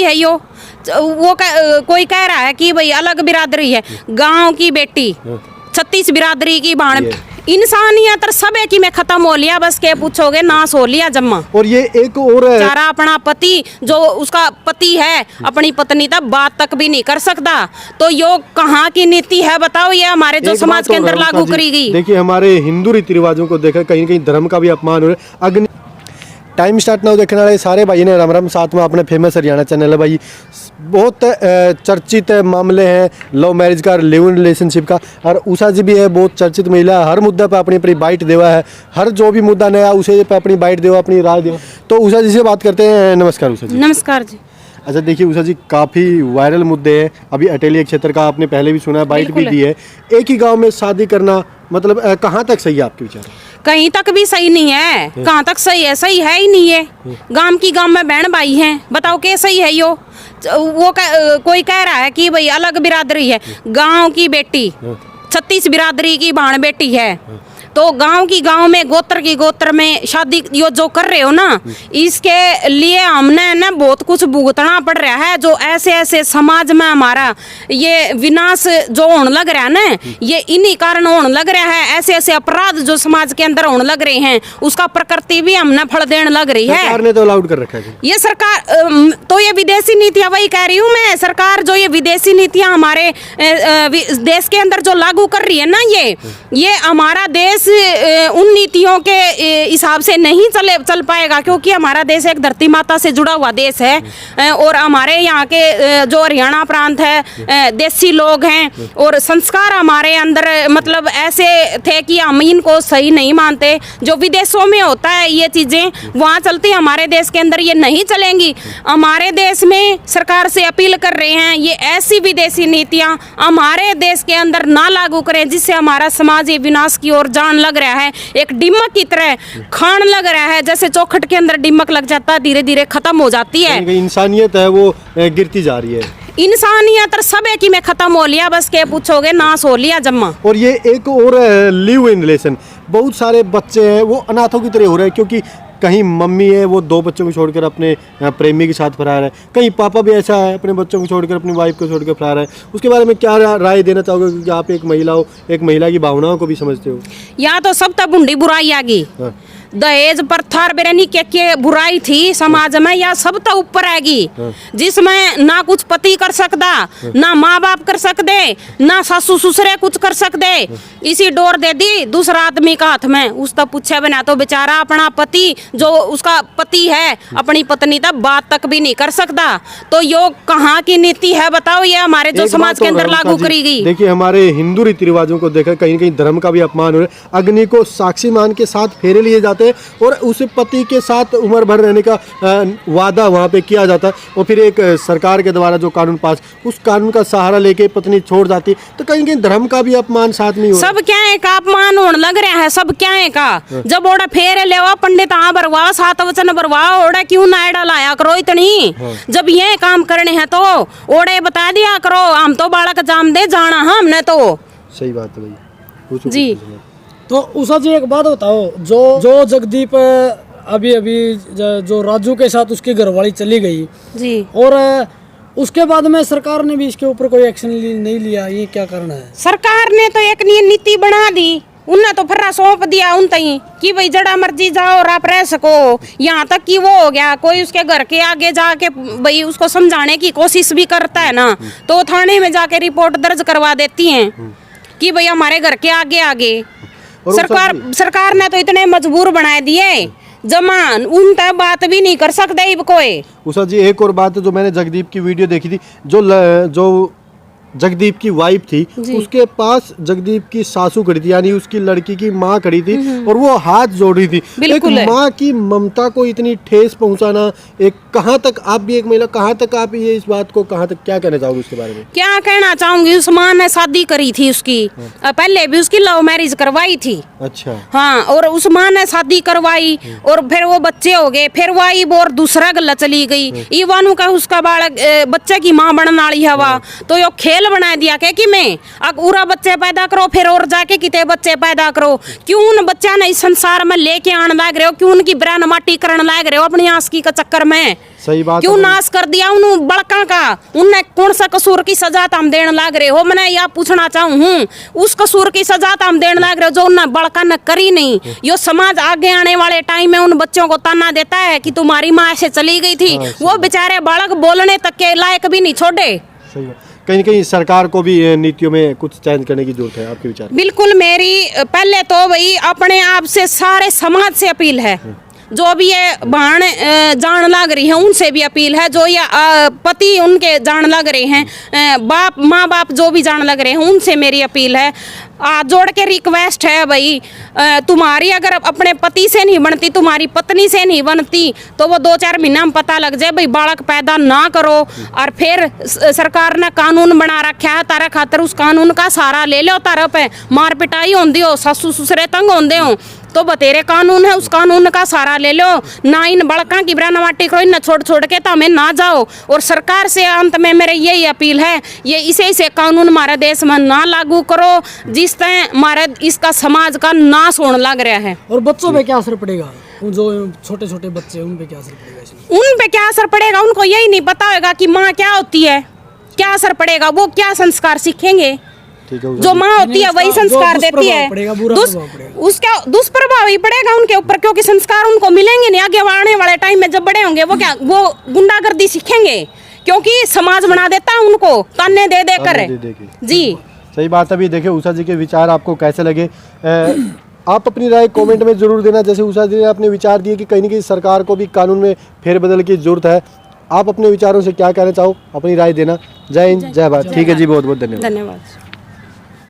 है यो। वो कोई कह रहा है कि भाई अलग बिरादरी है, गांव की बेटी 36 बिरादरी की बाण, इंसानियत सब है कि मैं खत्म हो लिया, बस के पूछोगे नाश हो लिया जम्मा। और ये एक और है, बेचारा अपना पति जो उसका पति है अपनी पत्नी तक बात तक भी नहीं कर सकता, तो यो कहाँ की नीति है बताओ, ये हमारे जो समाज के अंदर लागू करी गई। देखिए हमारे हिंदू रीति रिवाजों को देखा कहीं कहीं धर्म का भी अपमान हो रहा है। अग्नि टाइम स्टार्ट ना देखने वाले सारे भाई ने राम राम, साथ में अपने फेमस हरियाणा चैनल है भाई। बहुत चर्चित मामले हैं लव मैरिज का, लिव इन रिलेशनशिप का, और उषा जी भी है बहुत चर्चित महिला, हर मुद्दा पे अपनी अपनी बाइट देवा है, हर जो भी मुद्दा नया उसे पे अपनी बाइट देवा, अपनी राय देवा। तो उषा जी से बात करते हैं। नमस्कार उषा जी। नमस्कार जी। अच्छा देखिए उषा जी, काफ़ी वायरल मुद्दे हैं अभी अटेलिया क्षेत्र का, आपने पहले भी सुना है, बाइट भी दी है। एक ही गांव में शादी करना मतलब कहाँ तक सही है आपके विचार? कहीं तक भी सही नहीं है। कहाँ तक सही है? सही है ही नहीं है। गांव की गांव में बहन भाई हैं, बताओ क्या सही है यो। वो कोई कह रहा है कि भाई अलग बिरादरी है, गांव की बेटी 36 बिरादरी की बाण बेटी है, तो गांव की गांव में गोत्र में शादी यो जो कर रहे हो ना, इसके लिए हमने ना बहुत कुछ भुगतना पड़ रहा है। जो ऐसे ऐसे समाज में हमारा ये विनाश जो होने लग रहा है ना, ये इन्हीं कारण होने लग रहा है। ऐसे ऐसे अपराध जो समाज के अंदर होने लग रहे हैं, उसका प्रकृति भी हमने फल देने लग रही है। सरकार ने तो अलाउड कर रखा है ये सरकार, तो ये विदेशी नीतियां, वही कह रही हूँ मैं, सरकार जो ये विदेशी नीतियां हमारे देश के अंदर जो लागू कर रही है ना, ये हमारा देश उन नीतियों के हिसाब से नहीं चल पाएगा, क्योंकि हमारा देश एक धरती माता से जुड़ा हुआ देश है। और हमारे यहाँ के जो हरियाणा प्रांत है, देसी लोग हैं, और संस्कार हमारे अंदर मतलब ऐसे थे कि हम इनको सही नहीं मानते। जो विदेशों में होता है ये चीज़ें वहाँ चलती, हमारे देश के अंदर ये नहीं चलेंगी। हमारे देश में सरकार से अपील कर रहे हैं, ये ऐसी विदेशी नीतियाँ हमारे देश के अंदर ना लागू करें, जिससे हमारा समाज ये विनाश की ओर जान लग रहा है। एक डिमक की तरह खान लग रहा है, जैसे चौखट के अंदर डिमक लग जाता है, धीरे धीरे खत्म हो जाती है। इंसानियत है वो गिरती जा रही है। इंसानियत सब है कि मैं खत्म हो लिया, बस के पूछोगे नाश हो लिया जम्मा। और ये एक और लिव इन रिलेशन, बहुत सारे बच्चे हैं वो अनाथों की तरह हो रहे हैं, क्योंकि कहीं मम्मी है वो 2 बच्चों को छोड़कर अपने प्रेमी के साथ फरार है, कहीं पापा भी ऐसा है अपने बच्चों को छोड़कर अपनी वाइफ को छोड़कर फरार है। उसके बारे में क्या राय देना चाहोगे, क्योंकि आप एक महिला हो, एक महिला की भावनाओं को भी समझते हो? या तो सब तक बुंडी बुराई आ गई, दहेज प्रथा बेरनी के बुराई थी समाज में, या सब तो ऊपर आएगी, जिसमें ना कुछ पति कर सकता, ना माँ बाप कर सकते, ना सासू ससुरे कुछ कर सकते। इसी डोर दे दी दूसरा आदमी का हाथ में, उस तक पूछे बिना तो बेचारा अपना पति जो उसका पति है अपनी पत्नी तक बात तक भी नहीं कर सकता। तो यो कहाँ की नीति है बताओ, ये हमारे जो समाज के अंदर लागू करी गई। देखिए हमारे हिंदू रीति रिवाजों को देखा कहीं कहीं धर्म का भी अपमान हो रहा है। अग्नि को साक्षी मान के साथ फेरे लिए जाते हैं, और उस पति के साथ उम्र भर रहने का वादा वहाँ पे किया जाता है, और फिर एक सरकार के द्वारा जो कानून पास, उस कानून का सहारा लेके पत्नी छोड़ जाती, तो कहीं कहीं धर्म का भी अपमान साथ में हो। सब क्या है का अपमान होने लग रहा है, सब क्या है का। जब ओड़ा फेरे लेवा पंडित आ बरवा, 7 वचन बरवा, ओड़ा क्यों नायडा लाया करो इतनी। जब ये काम करने हैं तो ओड़े बता दिया करो, हम तो बालक जाम दे जाना हमने तो। सही बात है भाई जी। तो उषा जी एक बात बताओ, जो जगदीप अभी जो राजू के साथ उसकी घरवाली चली गई जी, और उसके बाद में सरकार ने भी इसके ऊपर कोई एक्शन नहीं लिया, ये क्या कारण है? सरकार ने तो एक नीति बना दी, उन्हें तो फर्रा सौंप दिया उन तई कि भाई जड़ा मर्जी जाओ और आप रह सको। यहाँ तक कि वो हो गया, कोई उसके घर के आगे जाके भाई उसको समझाने की कोशिश भी करता है ना, तो थाने में जाके रिपोर्ट दर्ज करवा देती हैं कि भाई हमारे घर के आगे। सरकार ने तो इतने मजबूर बना दिए, जमान उन तक बात भी नहीं कर सकते कोई। उषा जी एक और बात है, जो मैंने जगदीप की वीडियो देखी थी, जो जगदीप की वाइफ थी, उसके पास जगदीप की सासू खड़ी थी, यानी उसकी लड़की की माँ खड़ी थी, और वो हाथ जोड़ रही थी। एक माँ की ममता को इतनी ठेस पहुंचाना, एक कहाँ तक आप भी एक महिला, कहाँ तक आप ये इस बात को कहाँ तक क्या कहना चाहोगे उसके बारे में? क्या कहना चाहूंगी, उस माँ ने शादी करी थी उसकी, पहले भी उसकी लव मैरिज करवाई थी। अच्छा। हाँ, और उस माँ ने शादी करवाई और फिर वो बच्चे हो गए, फिर वाई और दूसरा गला चली गई, इवानू का उसका बालक बच्चे की माँ बनने वाली हवा, तो यो खेल जेल बना दिया क्या कि मैं अब उरा बच्चे पैदा करो फिर और जाके कितने बच्चे पैदा करो, क्यों उन बच्चा ने इस संसार में लेके आने लाग रहे हो, क्यों उनकी ब्रान माटी करने लाग रहे हो अपनी आस्की का चक्कर में, सही बात क्यों है। नाश कर दिया उन बड़का का, उनने कौन सा कसूर की सजा हम देने लाग रहे हो। मैं यह पूछना चाहूँ हूँ उस कसूर की सजा हम देने लाग रहे हो जो उन बड़का ने करी नहीं। यो समाज आगे आने वाले टाइम में उन बच्चों को ताना देता है कि तुम्हारी माँ ऐसे चली गई थी, वो बेचारे बालक बोलने तक के लायक भी नहीं छोड़े। सही बात। कहीं न कहीं सरकार को भी नीतियों में कुछ चेंज करने की जरूरत है, आपके विचार? बिल्कुल, मेरी पहले तो भाई अपने आप से सारे समाज से अपील है, जो भी ये बहन जान लग रही है उनसे भी अपील है, जो ये पति उनके जान लग रहे हैं, बाप माँ बाप जो भी जान लग रहे हैं उनसे मेरी अपील है, जोड़ के रिक्वेस्ट है भाई, तुम्हारी अगर अपने पति से नहीं बनती, तुम्हारी पत्नी से नहीं बनती तो वो 2-4 महीना में पता लग जाए भाई बालक पैदा ना करो। और फिर सरकार ने कानून बना रखा है तारा खातर, उस कानून का सहारा ले लो, तारा पे मार पिटाई होंदी हो, ससु ससुरे तंग होंदे हो तो बतेरे कानून है, उस कानून का सहारा ले लो ना, इन बड़का की ब्राना माटी करो, इन छोड़ छोड़ के तो हमें ना जाओ। और सरकार से अंत में मेरे यही अपील है, ये इसे कानून हमारे देश में ना लागू करो जिस तरह हमारे इसका समाज का नाश होने लग रहा है। और बच्चों पे क्या असर पड़ेगा, जो छोटे छोटे बच्चे हैं उन पे क्या असर पड़ेगा इसमें? उन पे क्या असर पड़ेगा, उनको यही नहीं पता होगा कि माँ क्या होती है, क्या असर पड़ेगा, वो क्या संस्कार सीखेंगे। जो माँ होती है वही संस्कार देती है, उसका दुष्प्रभाव ही पड़ेगा उनके ऊपर, क्योंकि संस्कार उनको मिलेंगे नहीं। आगे आने वाले टाइम में जब बड़े होंगे वो क्या, वो गुंडागर्दी सीखेंगे, क्योंकि समाज बना देता है उनको ताने दे दे कर। जी सही बात है। अभी देखिए उषा जी के विचार आपको कैसे लगे, आप अपनी राय कमेंट में जरूर देना। जैसे उषा जी ने अपने विचार दिए कि कहीं न कहीं सरकार को भी कानून में फेरबदल की जरूरत है, आप अपने विचारों से क्या कहना चाहो, अपनी राय देना। जय हिंद, जय भारत। ठीक है जी, बहुत बहुत धन्यवाद। धन्यवाद।